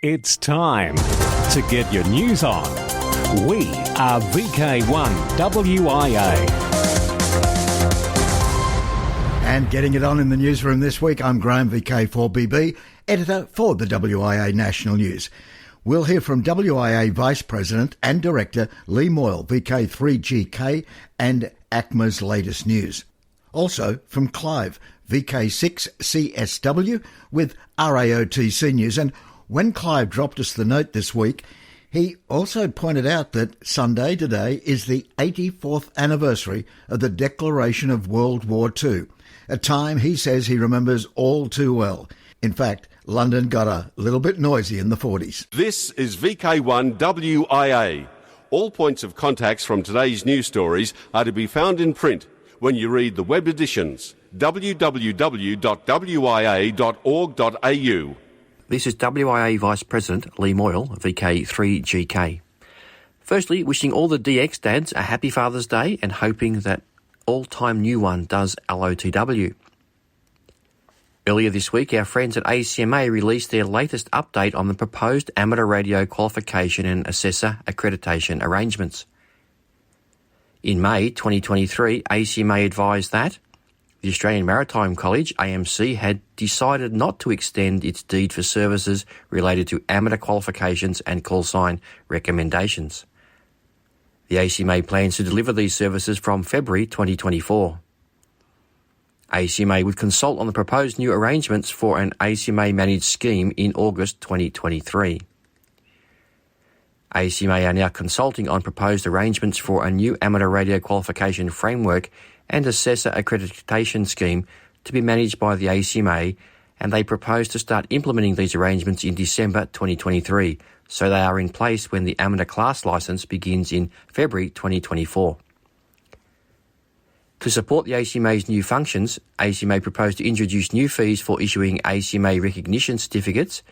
It's time to get your news on. We are VK1WIA. And getting it on in the newsroom this week, I'm Graham, VK4BB, editor for the WIA National News. We'll hear from WIA Vice President and Director Lee Moyle, VK3GK, and ACMA's latest news. Also from Clive, VK6CSW, with RAOTC News. And when Clive dropped us the note this week, he also pointed out that Sunday today is the 84th anniversary of the declaration of World War II, a time he says he remembers all too well. In fact, London got a little bit noisy in the 40s. This is VK1WIA. All points of contacts from today's news stories are to be found in print when you read the web editions, www.wia.org.au. This is WIA Vice President Lee Moyle, VK3GK. Firstly, wishing all the DX dads a happy Father's Day and hoping that all-time new one does LOTW. Earlier this week, our friends at ACMA released their latest update on the proposed amateur radio qualification and assessor accreditation arrangements. In May 2023, ACMA advised that the Australian Maritime College, AMC, had decided not to extend its deed for services related to amateur qualifications and call sign recommendations. The ACMA plans to deliver these services from February 2024. ACMA would consult on the proposed new arrangements for an ACMA-managed scheme in August 2023. ACMA are now consulting on proposed arrangements for a new amateur radio qualification framework and assessor accreditation scheme to be managed by the ACMA, and they propose to start implementing these arrangements in December 2023, so they are in place when the amateur class licence begins in February 2024. To support the ACMA's new functions, ACMA proposed to introduce new fees for issuing ACMA recognition certificates,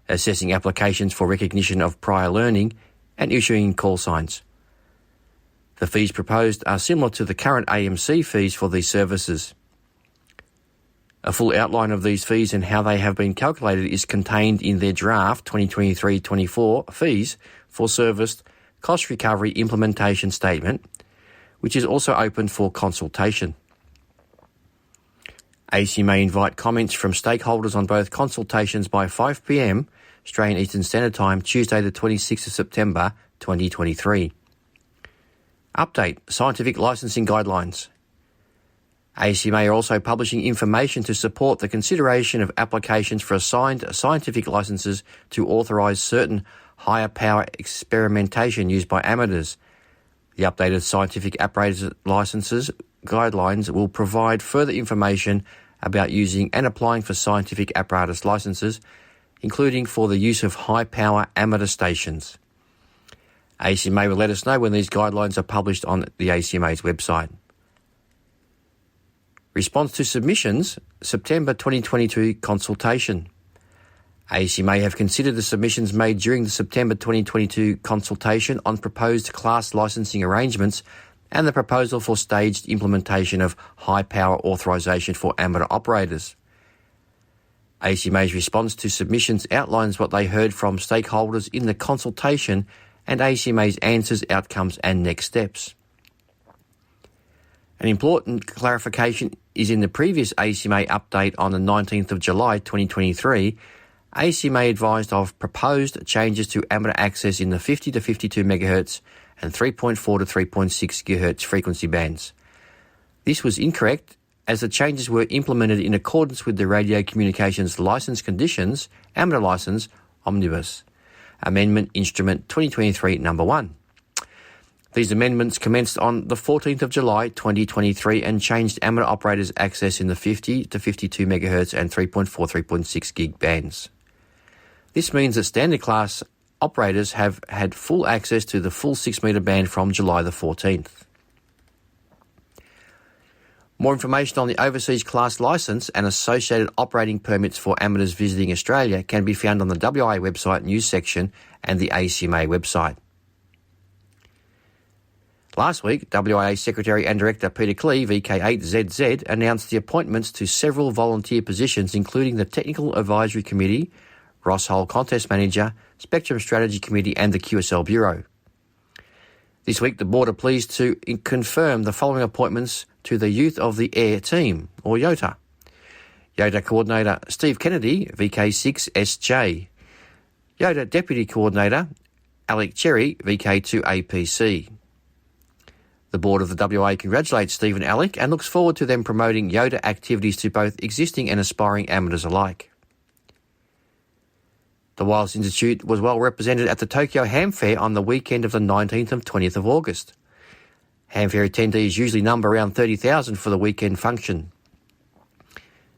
assessing applications for recognition of prior learning, and issuing call signs. The fees proposed are similar to the current AMC fees for these services. A full outline of these fees and how they have been calculated is contained in their draft 2023-24 fees for service cost recovery implementation statement, which is also open for consultation. ACMA invite comments from stakeholders on both consultations by 5 p.m. Australian Eastern Standard Time, Tuesday the 26th of September 2023. Update: Scientific Licensing Guidelines. ACMA are also publishing information to support the consideration of applications for assigned scientific licenses to authorise certain higher power experimentation used by amateurs. The updated Scientific Apparatus Licenses Guidelines will provide further information about using and applying for scientific apparatus licenses, including for the use of high-power amateur stations. ACMA will let us know when these guidelines are published on the ACMA's website. Response to submissions, September 2022 consultation. ACMA have considered the submissions made during the September 2022 consultation on proposed class licensing arrangements and the proposal for staged implementation of high-power authorisation for amateur operators. ACMA's response to submissions outlines what they heard from stakeholders in the consultation and ACMA's answers, outcomes and next steps. An important clarification is in the previous ACMA update on the 19th of July 2023, ACMA advised of proposed changes to amateur access in the 50 to 52 MHz and 3.4 to 3.6 GHz frequency bands. This was incorrect, as the changes were implemented in accordance with the Radio Communications Licence Conditions, Amateur Licence, Omnibus, Amendment Instrument 2023 No. 1. These amendments commenced on the 14th of July 2023 and changed amateur operators' access in the 50 to 52 MHz and 3.4, 3.6 gig bands. This means that standard class operators have had full access to the full 6 metre band from July the 14th. More information on the overseas class licence and associated operating permits for amateurs visiting Australia can be found on the WIA website news section and the ACMA website. Last week, WIA Secretary and Director Peter Klee, VK8ZZ, announced the appointments to several volunteer positions, including the Technical Advisory Committee, Ross Hull Contest Manager, Spectrum Strategy Committee and the QSL Bureau. This week, the board are pleased to confirm the following appointments to the Youth of the Air team, or YOTA. YOTA Coordinator Steve Kennedy, VK6SJ. YOTA Deputy Coordinator Alec Cherry, VK2APC. The board of the WIA congratulates Steve and Alec and looks forward to them promoting YOTA activities to both existing and aspiring amateurs alike. The Wireless Institute was well represented at the Tokyo Ham Fair on the weekend of the 19th and 20th of August. Ham Fair attendees usually number around 30,000 for the weekend function.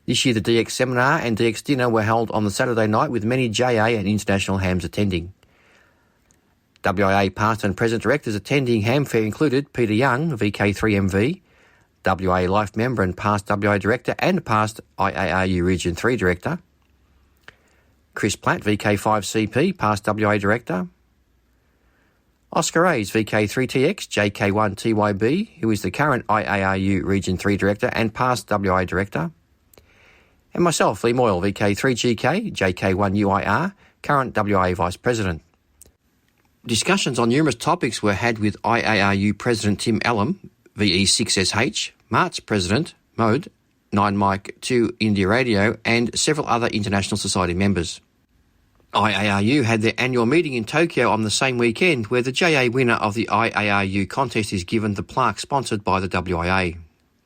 This year the DX Seminar and DX Dinner were held on the Saturday night with many JA and international hams attending. WIA past and present directors attending Ham Fair included Peter Young, VK3MV, WIA Life member and past WIA Director and past IARU Region 3 Director, Chris Platt, VK5CP, past WA Director, Oscar Hayes, VK3TX, JK1TYB, who is the current IARU Region 3 Director and past WA Director, and myself, Lee Moyle, VK3GK, JK1UIR, current WA Vice President. Discussions on numerous topics were had with IARU President Tim Allen, VE6SH, Mart's President, Mode, 9 Mike 2 India Radio and several other International Society members. IARU had their annual meeting in Tokyo on the same weekend where the JA winner of the IARU contest is given the plaque sponsored by the WIA.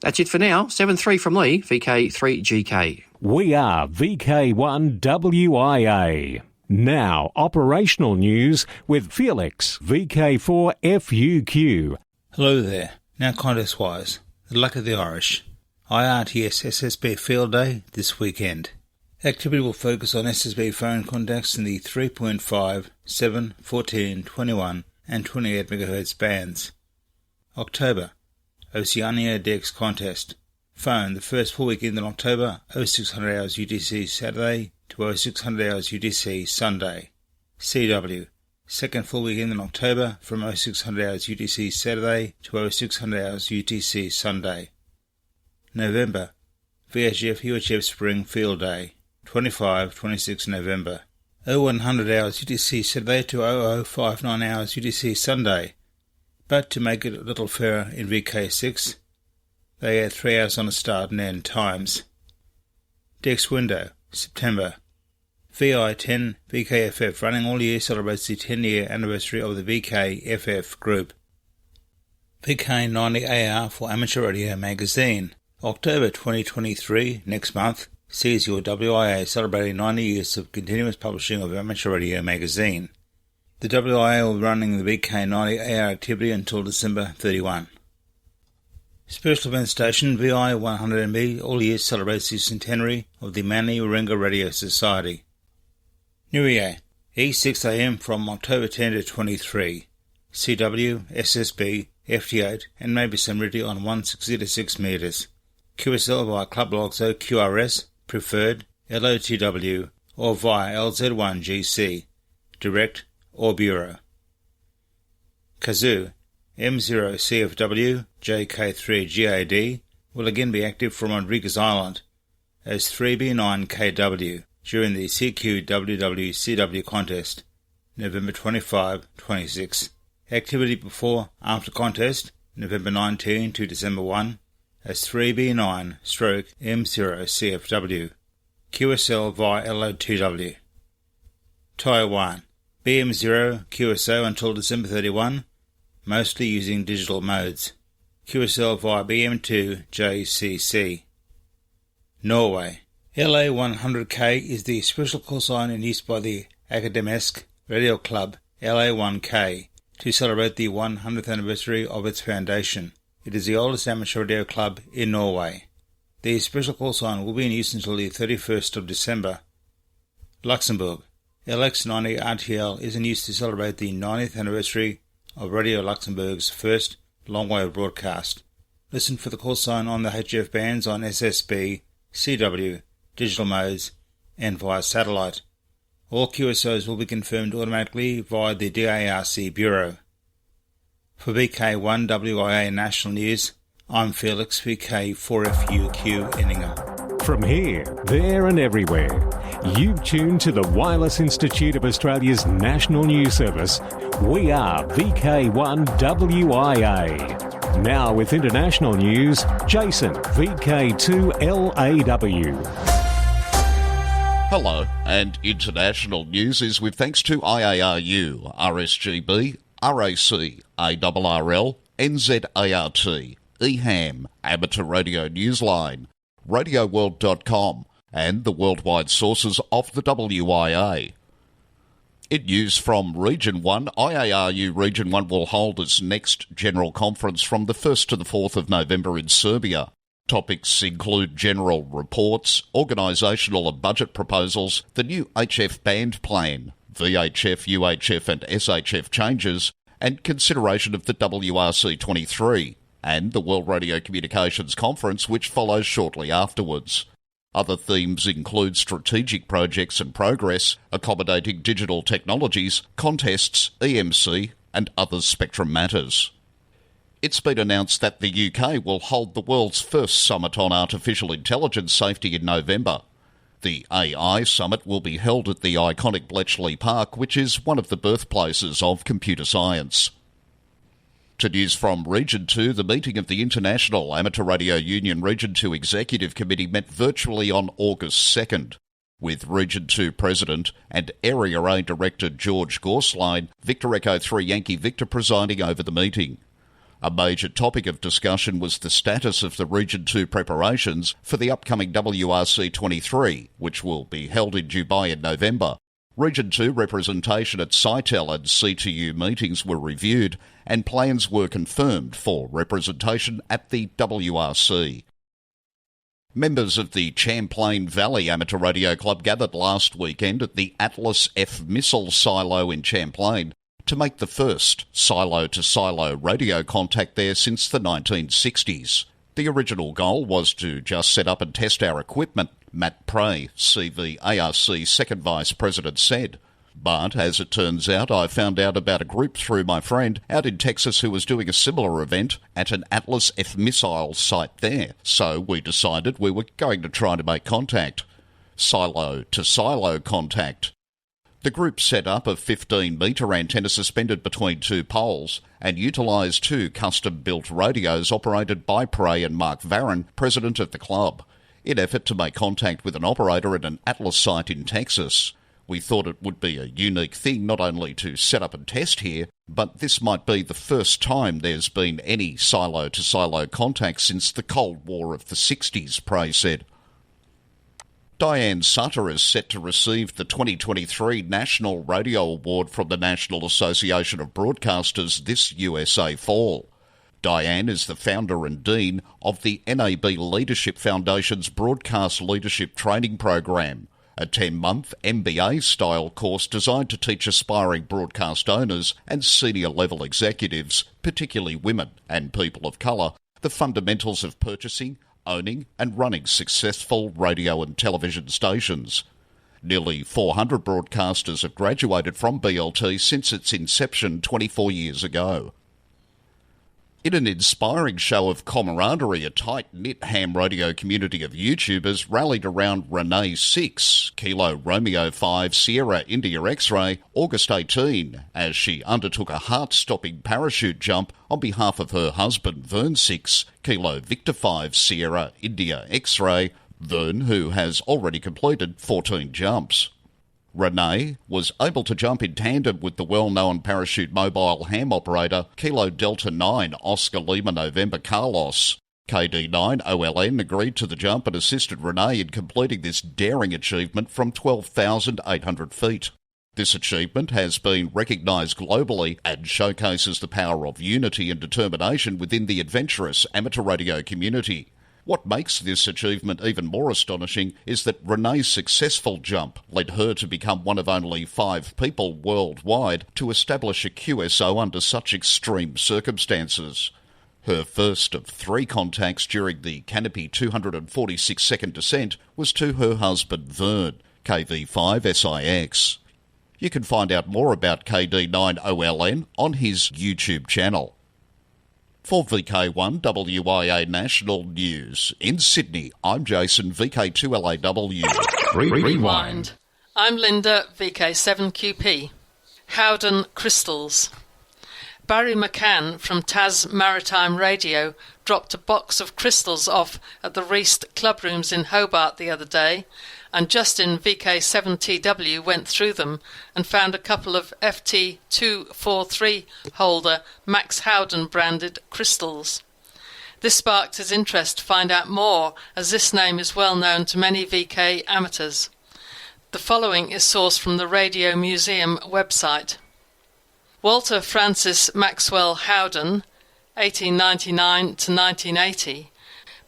That's it for now. 7-3 from Lee, VK3GK. We are VK1WIA. Now, operational news with Felix, VK4FUQ. Hello there. Now contest-wise, the luck of the Irish. IRTS SSB Field Day this weekend. Activity will focus on SSB phone contacts in the 3.5, 7, 14, 21 and 28 MHz bands. October, Oceania DX Contest. Phone the first full weekend in October, 0600 hours UTC Saturday to 0600 hours UTC Sunday. CW, second full weekend in October from 0600 hours UTC Saturday to 0600 hours UTC Sunday. November, VHF UHF Spring Field Day, 25-26 November. 0100 hours UTC Saturday to 0059 hours UTC Sunday. But to make it a little fairer in VK6, they add 3 hours on the start and end times. DX Window, September. VI10 VKFF running all year celebrates the 10-year anniversary of the VKFF group. VK1WIA for Amateur Radio Magazine. October 2023, next month, sees your WIA celebrating 90 years of continuous publishing of Amateur Radio Magazine. The WIA will be running the VK1WIA activity until December 31. Special event station VI100MB all year celebrates the centenary of the Mani Warringah Radio Society. New Year, E6am from October 10 to 23. CW, SSB, FT8 and maybe some RIDI on 160 to 6 metres. QSL via Club Logs QRS, preferred, LOTW, or via LZ1GC, direct or bureau. Kazoo, M0CFW, JK3GAD will again be active from Rodriguez Island as 3B9KW during the CQWWCW contest, November 25-26. Activity before, after contest, November 19 to December 1, as 3B9/M0CFW. QSL via LO2W. Taiwan. BM0 QSO until December 31, mostly using digital modes. QSL via BM2 JCC. Norway. LA100K is the special call sign in use by the Akademisk Radio Club LA1K to celebrate the 100th anniversary of its foundation. It is the oldest amateur radio club in Norway. The special call sign will be in use until the 31st of December. Luxembourg. LX90 RTL is in use to celebrate the 90th anniversary of Radio Luxembourg's first long-wave broadcast. Listen for the call sign on the HF bands on SSB, CW, digital modes, and via satellite. All QSOs will be confirmed automatically via the DARC Bureau. For VK1WIA National News, I'm Felix, VK4FUQ Inningham. From here, there and everywhere, you've tuned to the Wireless Institute of Australia's national news service. We are VK1WIA. Now with international news, Jason, VK2LAW. Hello, and international news is with thanks to IARU, RSGB, RAC, ARRL, NZART, EHAM, Amateur Radio Newsline, RadioWorld.com, and the worldwide sources of the WIA. In news from Region 1, IARU Region 1 will hold its next General Conference from the 1st to the 4th of November in Serbia. Topics include general reports, organisational and budget proposals, the new HF band plan, VHF, UHF and SHF changes, and consideration of the WRC-23, and the World Radio Communications Conference, which follows shortly afterwards. Other themes include strategic projects and progress, accommodating digital technologies, contests, EMC, and other spectrum matters. It's been announced that the UK will hold the world's first summit on artificial intelligence safety in November. The AI Summit will be held at the iconic Bletchley Park, which is one of the birthplaces of computer science. To news from Region 2, the meeting of the International Amateur Radio Union Region 2 Executive Committee met virtually on August 2nd, with Region 2 President and Area A Director George Gorsline, Victor Echo 3 Yankee Victor presiding over the meeting. A major topic of discussion was the status of the Region 2 preparations for the upcoming WRC-23, which will be held in Dubai in November. Region 2 representation at CITEL and CTU meetings were reviewed and plans were confirmed for representation at the WRC. Members of the Champlain Valley Amateur Radio Club gathered last weekend at the Atlas F missile silo in Champlain to make the first silo-to-silo radio contact there since the 1960s. The original goal was to just set up and test our equipment, Matt Prey, CVARC Second Vice President, said. But, as it turns out, I found out about a group through my friend out in Texas who was doing a similar event at an Atlas F missile site there, so we decided we were going to try to make contact. Silo-to-silo contact. The group set up a 15-metre antenna suspended between two poles and utilised two custom-built radios operated by Prey and Mark Varon, president of the club, in effort to make contact with an operator at an Atlas site in Texas. We thought it would be a unique thing not only to set up and test here, but this might be the first time there's been any silo-to-silo contact since the Cold War of the 60s, Prey said. Diane Sutter is set to receive the 2023 National Radio Award from the National Association of Broadcasters this USA fall. Diane is the founder and dean of the NAB Leadership Foundation's Broadcast Leadership Training Program, a 10-month MBA-style course designed to teach aspiring broadcast owners and senior-level executives, particularly women and people of colour, the fundamentals of purchasing, owning and running successful radio and television stations. Nearly 400 broadcasters have graduated from BLT since its inception 24 years ago. In an inspiring show of camaraderie, a tight-knit ham radio community of YouTubers rallied around Renee 6, Kilo Romeo 5 Sierra India X-Ray, August 18, as she undertook a heart-stopping parachute jump on behalf of her husband Vern 6, Kilo Victor 5 Sierra India X-Ray, Vern, who has already completed 14 jumps. Renee was able to jump in tandem with the well-known parachute mobile ham operator Kilo Delta 9 Oscar Lima November Carlos. KD9 OLN agreed to the jump and assisted Renee in completing this daring achievement from 12,800 feet. This achievement has been recognised globally and showcases the power of unity and determination within the adventurous amateur radio community. What makes this achievement even more astonishing is that Renee's successful jump led her to become one of only 5 people worldwide to establish a QSO under such extreme circumstances. Her first of 3 contacts during the Canopy 246-second descent was to her husband Vern, KV5SIX. You can find out more about KD9OLN on his YouTube channel. For VK1WIA National News in Sydney, I'm Jason, VK2LAW. Rewind. I'm Linda, VK7QP. Howden Crystals. Barry McCann from Tas Maritime Radio dropped a box of crystals off at the Reist Club Rooms in Hobart the other day, and Justin VK7TW went through them and found a couple of FT243 holder Max Howden branded crystals. This sparked his interest to find out more, as this name is well known to many VK amateurs. The following is sourced from the Radio Museum website. Walter Francis Maxwell Howden, 1899 to 1980,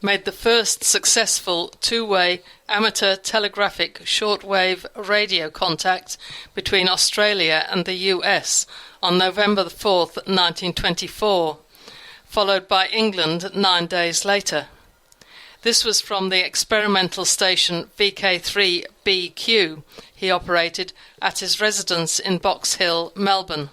made the first successful two-way amateur telegraphic shortwave radio contact between Australia and the US on November 4th, 1924, followed by England 9 days later. This was from the experimental station VK3BQ he operated at his residence in Box Hill, Melbourne.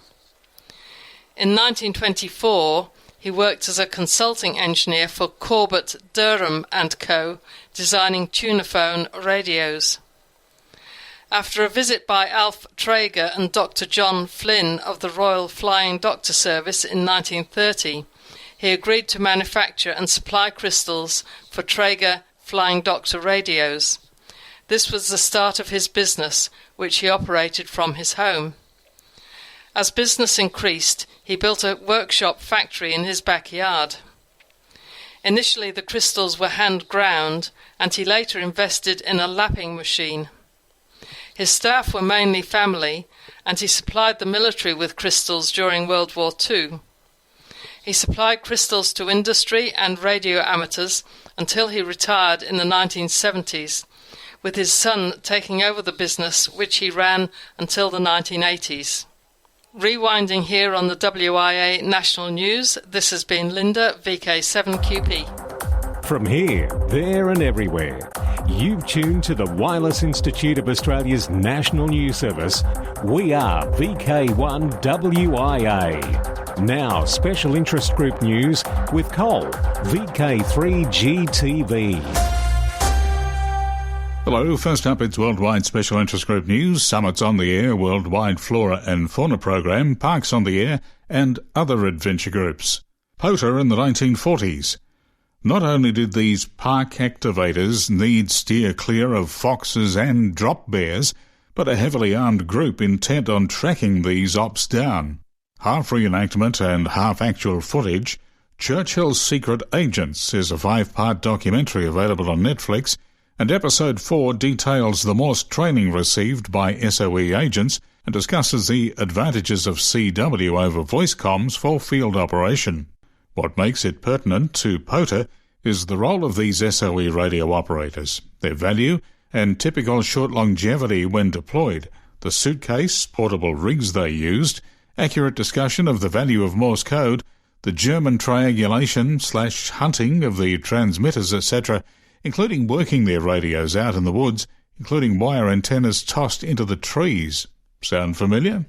In 1924, he worked as a consulting engineer for Corbett, Durham & Co., designing tunaphone radios. After a visit by Alf Traeger and Dr. John Flynn of the Royal Flying Doctor Service in 1930, he agreed to manufacture and supply crystals for Traeger Flying Doctor radios. This was the start of his business, which he operated from his home. As business increased, he built a workshop factory in his backyard. Initially, the crystals were hand-ground, and he later invested in a lapping machine. His staff were mainly family, and he supplied the military with crystals during World War II. He supplied crystals to industry and radio amateurs until he retired in the 1970s, with his son taking over the business, which he ran until the 1980s. Rewinding here on the WIA National News, this has been Linda, VK7QP. From here, there and everywhere, you've tuned to the Wireless Institute of Australia's National News Service. We are VK1WIA. Now, Special Interest Group News with Cole, VK3GTV. Hello, first up it's Worldwide Special Interest Group News, Summits on the Air, Worldwide Flora and Fauna Program, Parks on the Air, and other adventure groups. POTA in the 1940s. Not only did these park activators need steer clear of foxes and drop bears, but a heavily armed group intent on tracking these ops down. Half reenactment and half actual footage, Churchill's Secret Agents is a 5-part documentary available on Netflix, and Episode 4 details the Morse training received by SOE agents and discusses the advantages of CW over voice comms for field operation. What makes it pertinent to POTA is the role of these SOE radio operators, their value and typical short longevity when deployed, the suitcase, portable rigs they used, accurate discussion of the value of Morse code, the German triangulation/hunting of the transmitters, etc., including working their radios out in the woods, including wire antennas tossed into the trees. Sound familiar?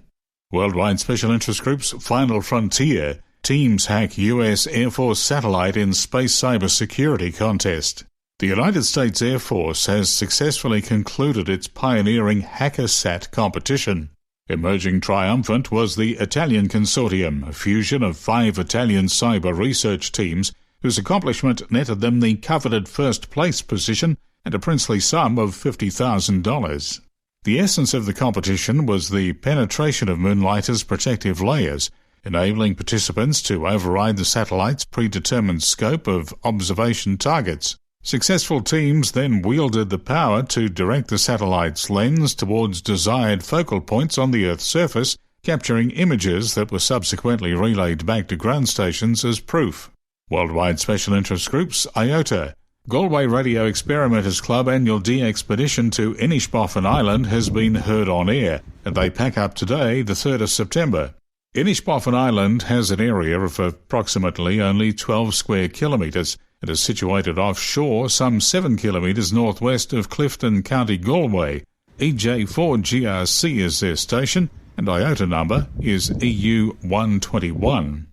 Worldwide Special Interest Group's Final Frontier. Teams hack U.S. Air Force satellite in space cybersecurity contest. The United States Air Force has successfully concluded its pioneering HackerSat competition. Emerging triumphant was the Italian Consortium, a fusion of 5 Italian cyber research teams whose accomplishment netted them the coveted first-place position and a princely sum of $50,000. The essence of the competition was the penetration of Moonlighter's protective layers, enabling participants to override the satellite's predetermined scope of observation targets. Successful teams then wielded the power to direct the satellite's lens towards desired focal points on the Earth's surface, capturing images that were subsequently relayed back to ground stations as proof. Worldwide Special Interest Groups, IOTA. Galway Radio Experimenters Club annual de-expedition to Inishbofin Island has been heard on air, and they pack up today, the 3rd of September. Inishbofin Island has an area of approximately only 12 square kilometres and is situated offshore some 7 kilometres northwest of Clifton, County Galway. EJ4GRC is their station, and IOTA number is EU121.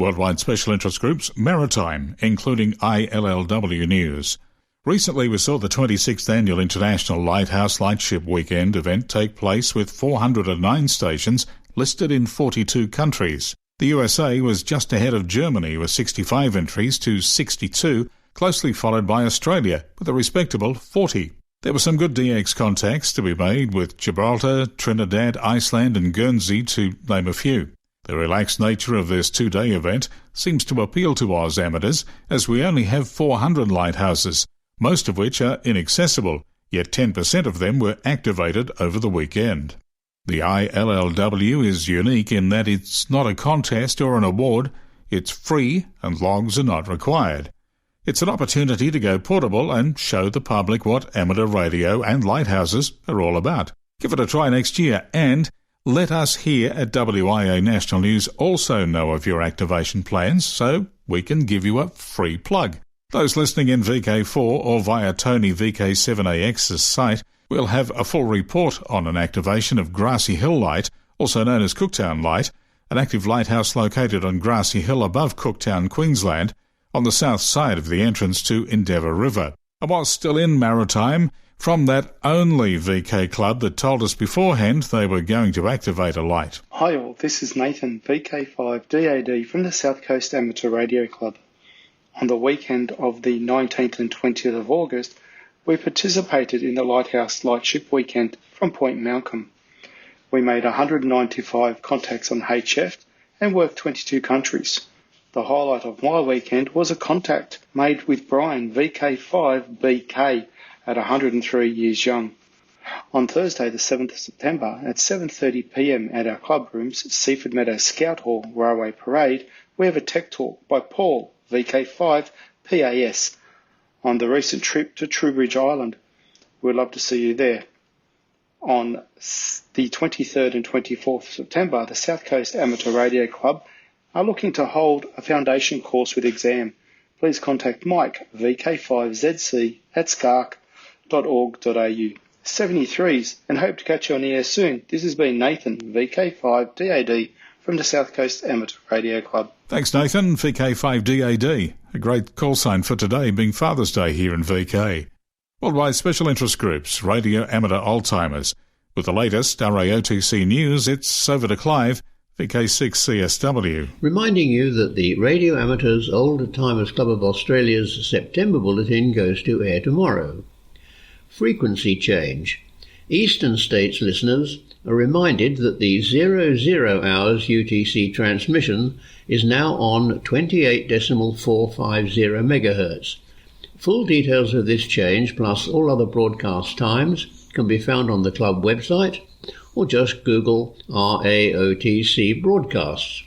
Worldwide Special Interest Groups Maritime, including ILLW News. Recently we saw the 26th Annual International Lighthouse Lightship Weekend event take place with 409 stations listed in 42 countries. The USA was just ahead of Germany with 65 entries to 62, closely followed by Australia with a respectable 40. There were some good DX contacts to be made with Gibraltar, Trinidad, Iceland and Guernsey, to name a few. The relaxed nature of this two-day event seems to appeal to Oz amateurs, as we only have 400 lighthouses, most of which are inaccessible, yet 10% of them were activated over the weekend. The ILLW is unique in that it's not a contest or an award, it's free and logs are not required. It's an opportunity to go portable and show the public what amateur radio and lighthouses are all about. Give it a try next year, and let us here at WIA National News also know of your activation plans so we can give you a free plug. Those listening in VK4 or via Tony VK7AX's site will have a full report on an activation of Grassy Hill Light, also known as Cooktown Light, an active lighthouse located on Grassy Hill above Cooktown, Queensland, on the south side of the entrance to Endeavour River. And while still in maritime, from that only VK club that told us beforehand they were going to activate a light. Hi all, this is Nathan, VK5DAD from the South Coast Amateur Radio Club. On the weekend of the 19th and 20th of August, we participated in the Lighthouse Lightship Weekend from Point Malcolm. We made 195 contacts on HF and worked 22 countries. The highlight of my weekend was a contact made with Brian, VK5BK, at 103 years young. On Thursday the 7th of September at 7:30pm at our club rooms, Seaford Meadows Scout Hall, Railway Parade, we have a tech talk by Paul, VK5PAS, on the recent trip to Trowbridge Island. We'd love to see you there. On the 23rd and 24th of September, the South Coast Amateur Radio Club are looking to hold a foundation course with exam. Please contact Mike, VK5ZC, at scark.org.au. 73s, and hope to catch you on the air soon. This has been Nathan, VK5DAD, from the South Coast Amateur Radio Club. Thanks, Nathan. VK5DAD, a great call sign for today being Father's Day here in VK. Worldwide Special Interest Groups, Radio Amateur Oldtimers. With the latest RAOTC news, it's over to Clive, VK6CSW. Reminding you that the Radio Amateurs Old Timers Club of Australia's September Bulletin goes to air tomorrow. Frequency change. Eastern States listeners are reminded that the 00 hours UTC transmission is now on 28.450 MHz. Full details of this change, plus all other broadcast times, can be found on the club website, or just Google RAOTC broadcasts.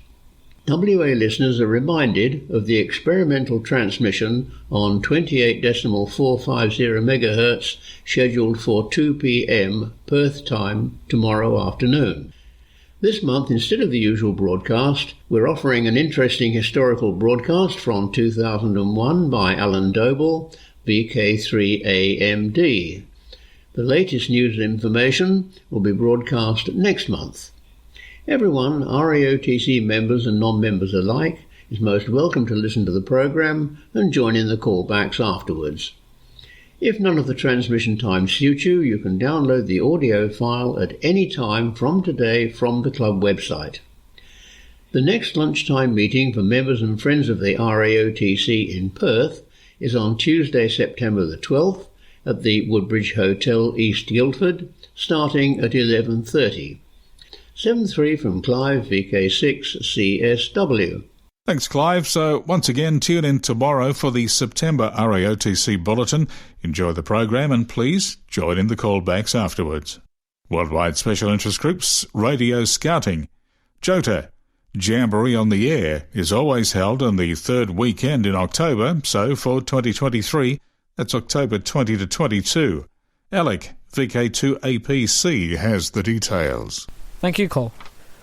WA listeners are reminded of the experimental transmission on 28.450 MHz scheduled for 2 p.m. Perth time tomorrow afternoon. This month, instead of the usual broadcast, we're offering an interesting historical broadcast from 2001 by Alan Doble, VK3AMD. The latest news and information will be broadcast next month. Everyone, RAOTC members and non-members alike, is most welcome to listen to the program and join in the callbacks afterwards. If none of the transmission times suit you, you can download the audio file at any time from today from the club website. The next lunchtime meeting for members and friends of the RAOTC in Perth is on Tuesday, September the 12th at the Woodbridge Hotel, East Guildford, starting at 11:30. 7-3 from Clive, VK6CSW. Thanks, Clive. So once again, tune in tomorrow for the September RAOTC Bulletin. Enjoy the program and please join in the callbacks afterwards. Worldwide Special Interest Groups, Radio Scouting. JOTA, Jamboree on the Air, is always held on the third weekend in October, so for 2023, that's October 20 to 22. Alec, VK2APC, has the details. Thank you, Cole.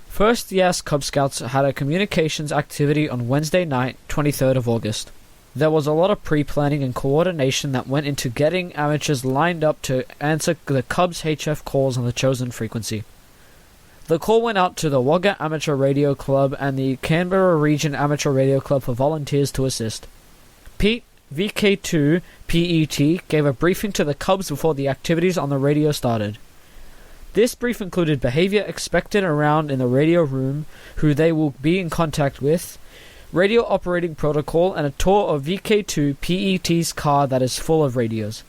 First, the Ask Cub Scouts had a communications activity on Wednesday night, 23rd of August. There was a lot of pre-planning and coordination that went into getting amateurs lined up to answer the Cubs HF calls on the chosen frequency. The call went out to the Wagga Amateur Radio Club and the Canberra Region Amateur Radio Club for volunteers to assist. Pete, VK2PET, gave a briefing to the Cubs before the activities on the radio started. This brief included behaviour expected around in the radio room, who they will be in contact with, radio operating protocol, and a tour of VK2PET's car that is full of radios.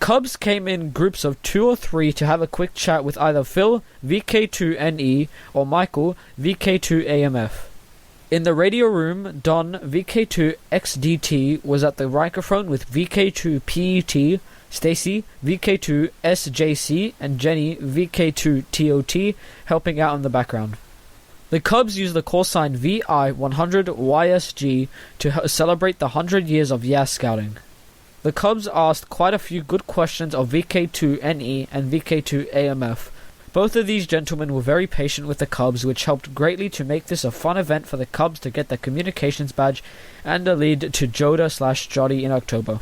Cubs came in groups of 2 or 3 to have a quick chat with either Phil, VK2NE, or Michael, VK2AMF. In the radio room, Don, VK2XDT, was at the microphone with VK2PET, Stacy, VK2SJC, and Jenny, VK2TOT, helping out in the background. The Cubs used the call sign VI100YSG to celebrate the 100 years of YAS Scouting. The Cubs asked quite a few good questions of VK2NE and VK2AMF. Both of these gentlemen were very patient with the Cubs, which helped greatly to make this a fun event for the Cubs to get the communications badge and a lead to Joda/Jotty in October.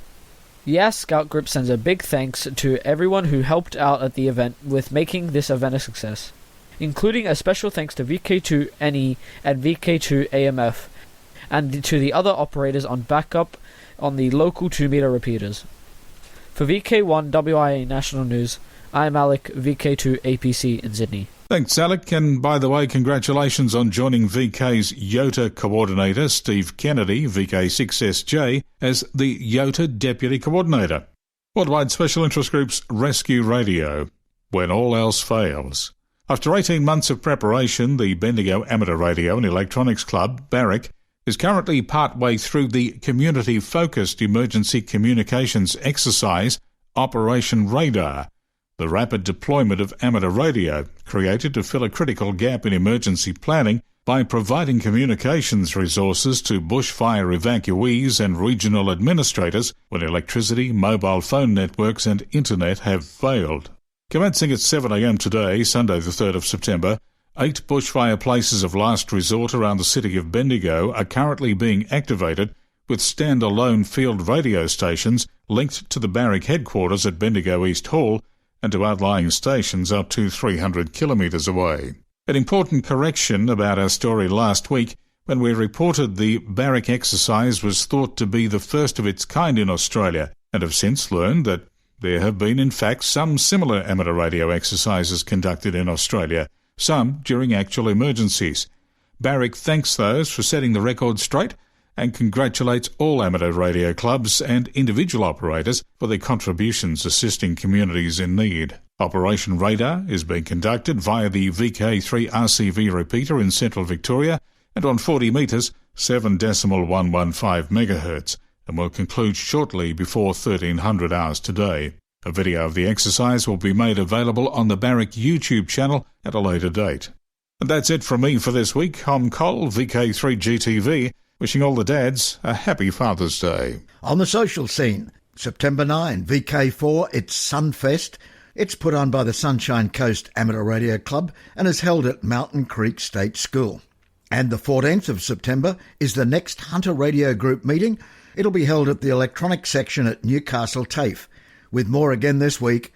YAS Scout Group sends a big thanks to everyone who helped out at the event with making this event a success, including a special thanks to VK2NE and VK2AMF, and to the other operators on backup on the local 2-meter repeaters. For VK1WIA National News, I'm Alec, VK2APC in Sydney. Thanks, Alec. And by the way, congratulations on joining VK's YOTA coordinator, Steve Kennedy, VK6SJ, as the YOTA Deputy Coordinator. Worldwide Special Interest Group's Rescue Radio, when all else fails. After 18 months of preparation, the Bendigo Amateur Radio and Electronics Club, BARIC, is currently partway through the community-focused emergency communications exercise, Operation Radar, the rapid deployment of amateur radio created to fill a critical gap in emergency planning by providing communications resources to bushfire evacuees and regional administrators when electricity, mobile phone networks and internet have failed. Commencing at 7 a.m. today, Sunday the 3rd of September, 8 bushfire places of last resort around the city of Bendigo are currently being activated with standalone field radio stations linked to the BARIC headquarters at Bendigo East Hall and to outlying stations up to 300 kilometres away. An important correction about our story last week when we reported the BARIC exercise was thought to be the first of its kind in Australia, and have since learned that there have been in fact some similar amateur radio exercises conducted in Australia, some during actual emergencies. BARIC thanks those for setting the record straight and congratulates all amateur radio clubs and individual operators for their contributions assisting communities in need. Operation Radar is being conducted via the VK3 RCV repeater in central Victoria and on 40 metres, 7.115 MHz, and will conclude shortly before 1300 hours today. A video of the exercise will be made available on the BARIC YouTube channel at a later date. And that's it from me for this week. I'm Cole, VK3GTV, wishing all the dads a happy Father's Day. On the social scene, September 9, VK4, it's Sunfest. It's put on by the Sunshine Coast Amateur Radio Club and is held at Mountain Creek State School. And the 14th of September is the next Hunter Radio Group meeting. It'll be held at the electronics section at Newcastle TAFE. With more again this week,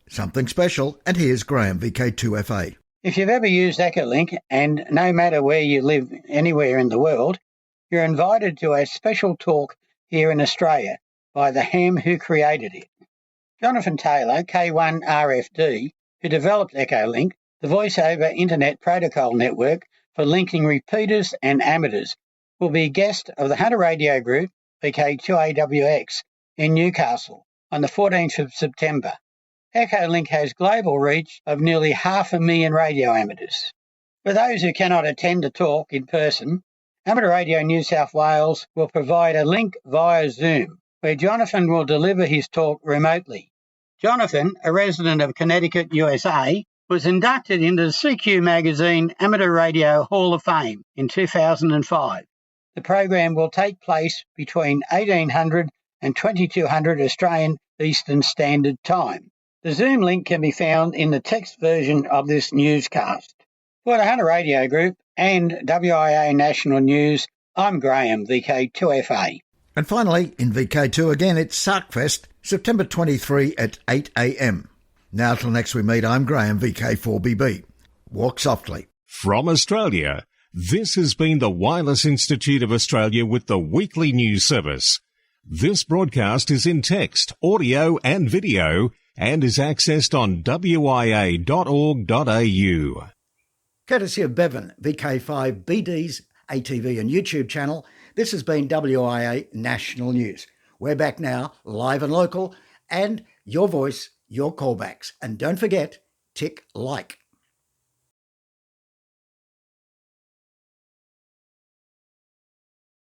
something special, and here's Graham, VK2FA. If you've ever used Echolink, and no matter where you live anywhere in the world, you're invited to a special talk here in Australia by the ham who created it. Jonathan Taylor, K1RFD, who developed Echolink, the voice-over Internet Protocol network for linking repeaters and amateurs, will be guest of the Hunter Radio Group, VK2AWX, in Newcastle on the 14th of September. Echolink has global reach of nearly 500,000 radio amateurs. For those who cannot attend a talk in person, Amateur Radio New South Wales will provide a link via Zoom, where Jonathan will deliver his talk remotely. Jonathan, a resident of Connecticut, USA, was inducted into the CQ magazine Amateur Radio Hall of Fame in 2005. The program will take place between 1800 and 2200 Australian Eastern Standard Time. The Zoom link can be found in the text version of this newscast. For the Hunter Radio Group and WIA National News, I'm Graham, VK2FA. And finally, in VK2 again, it's Sarkfest, September 23 at 8 a.m. Now till next we meet, I'm Graham, VK4BB. walk softly. From Australia, this has been the Wireless Institute of Australia with the weekly news service. This broadcast is in text, audio and video and is accessed on wia.org.au. Courtesy of Bevan, VK5BD's ATV and YouTube channel, this has been WIA National News. We're back now, live and local, and your voice, your callbacks. And don't forget, tick like.